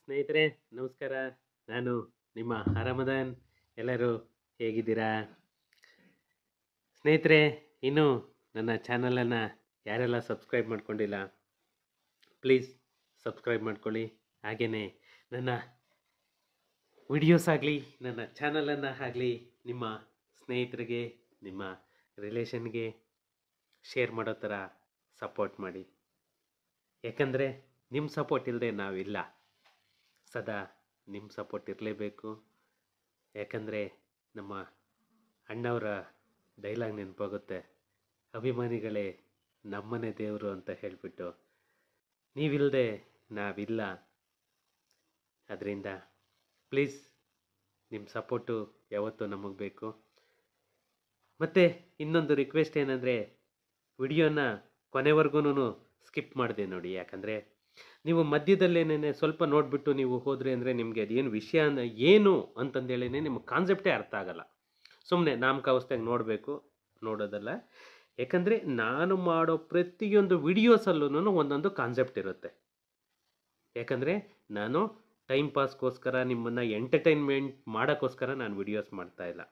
ಸ್ನೇಹಿತರೆ ನಮಸ್ಕಾರ. ನಾನು ನಿಮ್ಮ ಹರಮದನ್. ಎಲ್ಲರೂ ಹೇಗಿದ್ದೀರಾ ಸ್ನೇಹಿತರೆ? ಇನ್ನೂ ನನ್ನ ಚಾನಲನ್ನು ಯಾರೆಲ್ಲ ಸಬ್ಸ್ಕ್ರೈಬ್ ಮಾಡ್ಕೊಂಡಿಲ್ಲ ಪ್ಲೀಸ್ ಸಬ್ಸ್ಕ್ರೈಬ್ ಮಾಡ್ಕೊಳ್ಳಿ. ಹಾಗೆಯೇ ನನ್ನ ವಿಡಿಯೋಸ್ ಆಗಲಿ ನನ್ನ ಚಾನಲನ್ನು ಆಗಲಿ ನಿಮ್ಮ ಸ್ನೇಹಿತರಿಗೆ ನಿಮ್ಮ ರಿಲೇಷನ್ಗೆ ಶೇರ್ ಮಾಡೋ ಥರ ಸಪೋರ್ಟ್ ಮಾಡಿ. ಯಾಕಂದರೆ ನಿಮ್ಮ ಸಪೋರ್ಟ್ ಇಲ್ಲದೆ ನಾವಿಲ್ಲ. ಸದಾ ನಿಮ್ಮ ಸಪೋರ್ಟ್ ಇರಲೇಬೇಕು. ಯಾಕಂದರೆ ನಮ್ಮ ಅಣ್ಣವರ ಡೈಲಾಗ್ ನೆನಪಾಗುತ್ತೆ, ಅಭಿಮಾನಿಗಳೇ ನಮ್ಮನೆ ದೇವರು ಅಂತ ಹೇಳಿಬಿಟ್ಟು. ನೀವಿಲ್ಲದೆ ನಾವಿಲ್ಲ. ಅದರಿಂದ ಪ್ಲೀಸ್ ನಿಮ್ಮ ಸಪೋರ್ಟು ಯಾವತ್ತೂ ನಮಗೆ ಬೇಕು. ಮತ್ತು ಇನ್ನೊಂದು ರಿಕ್ವೆಸ್ಟ್ ಏನಂದರೆ, ವಿಡಿಯೋನ ಕೊನೆವರೆಗೂ ಸ್ಕಿಪ್ ಮಾಡಿದೆ ನೋಡಿ. ಯಾಕಂದರೆ ನೀವು ಮಧ್ಯದಲ್ಲೇನೇ ಸ್ವಲ್ಪ ನೋಡಿಬಿಟ್ಟು ನೀವು ಹೋದ್ರಿ ಅಂದರೆ ನಿಮಗೆ ಅದೇನು ವಿಷಯ ಏನು ಅಂತಂದೇಳೇ ನಿಮಗೆ ಕಾನ್ಸೆಪ್ಟೇ ಅರ್ಥ ಆಗಲ್ಲ. ಸುಮ್ಮನೆ ನಾಮಕಾವಸ್ಥೆಗೆ ನೋಡೋದಲ್ಲ. ಯಾಕಂದರೆ ನಾನು ಮಾಡೋ ಪ್ರತಿಯೊಂದು ವಿಡಿಯೋಸಲ್ಲೂ ಒಂದೊಂದು ಕಾನ್ಸೆಪ್ಟ್ ಇರುತ್ತೆ. ಯಾಕಂದರೆ ನಾನು ಟೈಮ್ ಪಾಸ್ಗೋಸ್ಕರ ನಿಮ್ಮನ್ನು ಎಂಟರ್ಟೈನ್ಮೆಂಟ್ ಮಾಡೋಕ್ಕೋಸ್ಕರ ನಾನು ವಿಡಿಯೋಸ್ ಮಾಡ್ತಾಯಿಲ್ಲ.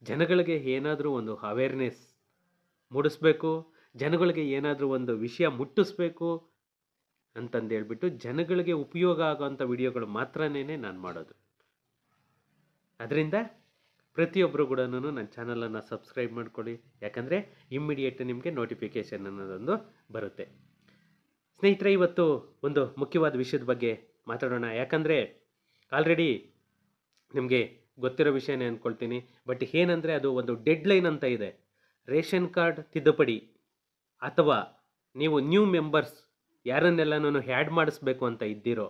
ಜನಗಳಿಗೆ ಏನಾದರೂ ಒಂದು ಅವೇರ್ನೆಸ್ ಮೂಡಿಸ್ಬೇಕು, ಜನಗಳಿಗೆ ಏನಾದರೂ ಒಂದು ವಿಷಯ ಮುಟ್ಟಿಸ್ಬೇಕು ಅಂತಂದೇಳ್ಬಿಟ್ಟು ಜನಗಳಿಗೆ ಉಪಯೋಗ ಆಗೋವಂಥ ವಿಡಿಯೋಗಳು ಮಾತ್ರನೇ ನಾನು ಮಾಡೋದು. ಅದರಿಂದ ಪ್ರತಿಯೊಬ್ಬರು ಕೂಡ ನನ್ನ ಚಾನಲನ್ನು ಸಬ್ಸ್ಕ್ರೈಬ್ ಮಾಡ್ಕೊಳ್ಳಿ. ಯಾಕಂದರೆ ಇಮ್ಮಿಡಿಯೇಟ್ ನಿಮಗೆ ನೋಟಿಫಿಕೇಷನ್ ಅನ್ನೋದೊಂದು ಬರುತ್ತೆ. ಸ್ನೇಹಿತರೆ, ಇವತ್ತು ಒಂದು ಮುಖ್ಯವಾದ ವಿಷಯದ ಬಗ್ಗೆ ಮಾತಾಡೋಣ. ಯಾಕಂದರೆ ಆಲ್ರೆಡಿ ನಿಮಗೆ ಗೊತ್ತಿರೋ ವಿಷಯನೇ ಅಂದ್ಕೊಳ್ತೀನಿ. ಬಟ್ ಏನಂದರೆ ಅದು ಒಂದು ಡೆಡ್ಲೈನ್ ಅಂತ ಇದೆ. ರೇಷನ್ ಕಾರ್ಡ್ ತಿದ್ದುಪಡಿ ಅಥವಾ ನೀವು ನ್ಯೂ ಮೆಂಬರ್ಸ್ ಯಾರನ್ನೆಲ್ಲನೂ ಹ್ಯಾಡ್ ಮಾಡಿಸ್ಬೇಕು ಅಂತ ಇದ್ದೀರೋ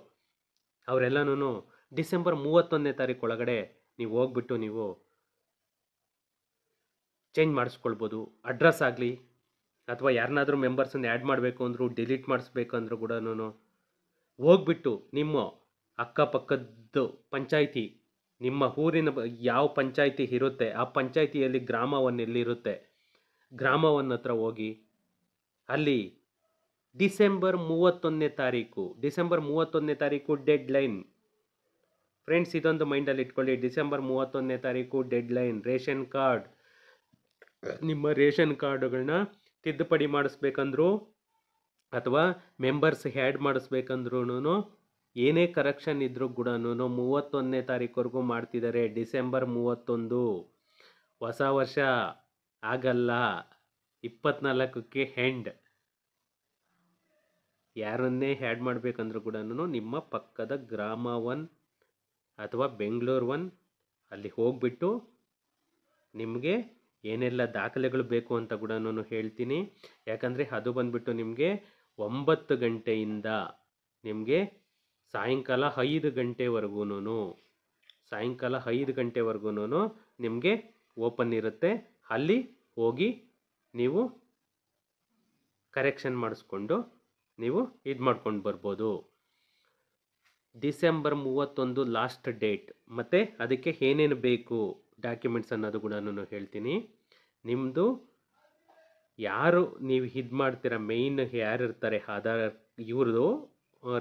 ಅವರೆಲ್ಲನೂ ಡಿಸೆಂಬರ್ 31ನೇ ತಾರೀಕು ಒಳಗಡೆ ನೀವು ಹೋಗ್ಬಿಟ್ಟು ನೀವು ಚೇಂಜ್ ಮಾಡಿಸ್ಕೊಳ್ಬೋದು. ಅಡ್ರೆಸ್ ಆಗಲಿ ಅಥವಾ ಯಾರನ್ನಾದರೂ ಮೆಂಬರ್ಸನ್ನು ಆ್ಯಡ್ ಮಾಡಬೇಕು ಅಂದರೂ ಡಿಲೀಟ್ ಮಾಡಿಸ್ಬೇಕು ಅಂದರೂ ಕೂಡ ಹೋಗ್ಬಿಟ್ಟು ನಿಮ್ಮ ಅಕ್ಕಪಕ್ಕದ್ದು ಪಂಚಾಯಿತಿ, ನಿಮ್ಮ ಊರಿನ ಯಾವ ಪಂಚಾಯಿತಿ ಇರುತ್ತೆ ಆ ಪಂಚಾಯಿತಿಯಲ್ಲಿ ಗ್ರಾಮ1 ಎಲ್ಲಿರುತ್ತೆ ಗ್ರಾಮ1 ಹತ್ರ ಹೋಗಿ ಅಲ್ಲಿ ಡಿಸೆಂಬರ್ 31ನೇ ತಾರೀಕು ಡೆಡ್ಲೈನ್. ಫ್ರೆಂಡ್ಸ್, ಇದೊಂದು ಮೈಂಡಲ್ಲಿ ಇಟ್ಕೊಳ್ಳಿ. ಡಿಸೆಂಬರ್ 31ನೇ ತಾರೀಕು ಡೆಡ್ಲೈನ್. ರೇಷನ್ ಕಾರ್ಡ್, ನಿಮ್ಮ ರೇಷನ್ ಕಾರ್ಡುಗಳನ್ನ ತಿದ್ದುಪಡಿ ಮಾಡಿಸ್ಬೇಕಂದ್ರೂ ಅಥವಾ ಮೆಂಬರ್ಸ್ ಹ್ಯಾಡ್ ಮಾಡಿಸ್ಬೇಕಂದ್ರೂ ಏನೇ ಕರೆಕ್ಷನ್ ಇದ್ರೂ ಕೂಡ 31ನೇ ತಾರೀಕುವರೆಗೂ ಮಾಡ್ತಿದ್ದಾರೆ. ಡಿಸೆಂಬರ್ 31 ಹೊಸ ವರ್ಷ ಆಗಲ್ಲ, 24ಕ್ಕೆ ಹೆಂಡ್. ಯಾರನ್ನೇ ಹ್ಯಾಡ್ ಮಾಡಬೇಕಂದ್ರೂ ಕೂಡ ನಿಮ್ಮ ಪಕ್ಕದ ಗ್ರಾಮ1 ಅಥವಾ ಬೆಂಗಳೂರು1 ಅಲ್ಲಿ ಹೋಗ್ಬಿಟ್ಟು ನಿಮಗೆ ಏನೆಲ್ಲ ದಾಖಲೆಗಳು ಬೇಕು ಅಂತ ಕೂಡ ಹೇಳ್ತೀನಿ. ಯಾಕಂದರೆ ಅದು ಬಂದುಬಿಟ್ಟು ನಿಮಗೆ 9 ಗಂಟೆಯಿಂದ ನಿಮಗೆ ಸಾಯಂಕಾಲ 5 ಗಂಟೆವರೆಗೂ ನಿಮಗೆ ಓಪನ್ ಇರುತ್ತೆ. ಅಲ್ಲಿ ಹೋಗಿ ನೀವು ಕರೆಕ್ಷನ್ ಮಾಡಿಸ್ಕೊಂಡು ನೀವು ಇದು ಮಾಡ್ಕೊಂಡು ಬರ್ಬೋದು. December 31 last date. ಮತ್ತು ಅದಕ್ಕೆ ಏನೇನು ಬೇಕು ಡಾಕ್ಯುಮೆಂಟ್ಸ್ ಅನ್ನೋದು ಕೂಡ ಹೇಳ್ತೀನಿ. ನಿಮ್ಮದು ಯಾರು ನೀವು ಇದು ಮಾಡ್ತೀರ ಮೇಯ್ನ್ ಯಾರಿರ್ತಾರೆ ಆಧಾರ್ ಇವ್ರದ್ದು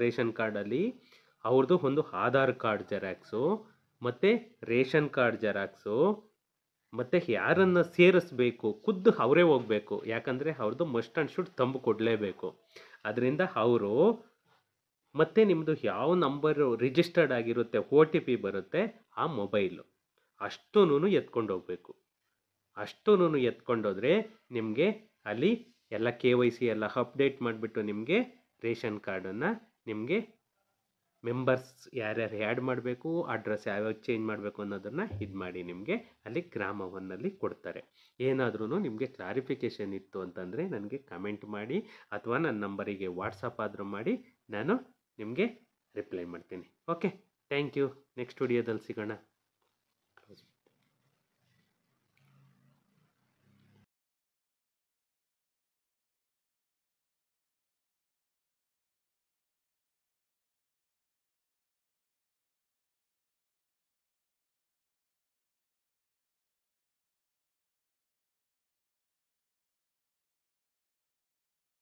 ರೇಷನ್ ಕಾರ್ಡಲ್ಲಿ ಅವ್ರದ್ದು ಒಂದು ಆಧಾರ್ ಕಾರ್ಡ್ ಜೆರಾಕ್ಸು ಮತ್ತು ರೇಷನ್ ಕಾರ್ಡ್ ಜೆರಾಕ್ಸು ಮತ್ತು ಯಾರನ್ನು ಸೇರಿಸ್ಬೇಕು ಖುದ್ದು ಅವರೇ ಹೋಗಬೇಕು. ಯಾಕಂದರೆ ಅವ್ರದ್ದು ಮಸ್ಟ್ ಆ್ಯಂಡ್ ಶುಡ್ ತಂಬು ಕೊಡಲೇಬೇಕು. ಅದರಿಂದ ಅವರು ಮತ್ತು ನಿಮ್ಮದು ಯಾವ ನಂಬರು ರಿಜಿಸ್ಟರ್ಡ್ ಆಗಿರುತ್ತೆ OTP ಬರುತ್ತೆ ಆ ಮೊಬೈಲು ಅಷ್ಟೂ ಎತ್ಕೊಂಡು ಹೋಗಬೇಕು. ಎತ್ಕೊಂಡೋದ್ರೆ ನಿಮಗೆ ಅಲ್ಲಿ ಎಲ್ಲ KYC ಎಲ್ಲ ಅಪ್ಡೇಟ್ ಮಾಡಿಬಿಟ್ಟು ನಿಮಗೆ ರೇಷನ್ ಕಾರ್ಡನ್ನು ನಿಮಗೆ ಮೆಂಬರ್ಸ್ ಯಾರ್ಯಾರು ಆ್ಯಡ್ ಮಾಡಬೇಕು, ಅಡ್ರೆಸ್ ಯಾವ್ಯಾವ ಚೇಂಜ್ ಮಾಡಬೇಕು ಅನ್ನೋದನ್ನು ಇದು ಮಾಡಿ ನಿಮಗೆ ಅಲ್ಲಿ ಗ್ರಾಮ1ನಲ್ಲಿ ಕೊಡ್ತಾರೆ. ಏನಾದ್ರೂ ನಿಮಗೆ ಕ್ಲಾರಿಫಿಕೇಷನ್ ಇತ್ತು ಅಂತಂದರೆ ನನಗೆ ಕಮೆಂಟ್ ಮಾಡಿ ಅಥವಾ ನನ್ನ ನಂಬರಿಗೆ ವಾಟ್ಸಪ್ ಆದರೂ ಮಾಡಿ, ನಾನು ನಿಮಗೆ ರಿಪ್ಲೈ ಮಾಡ್ತೀನಿ. Okay, thank you. ನೆಕ್ಸ್ಟ್ ವಿಡಿಯೋದಲ್ಲಿ ಸಿಗೋಣ.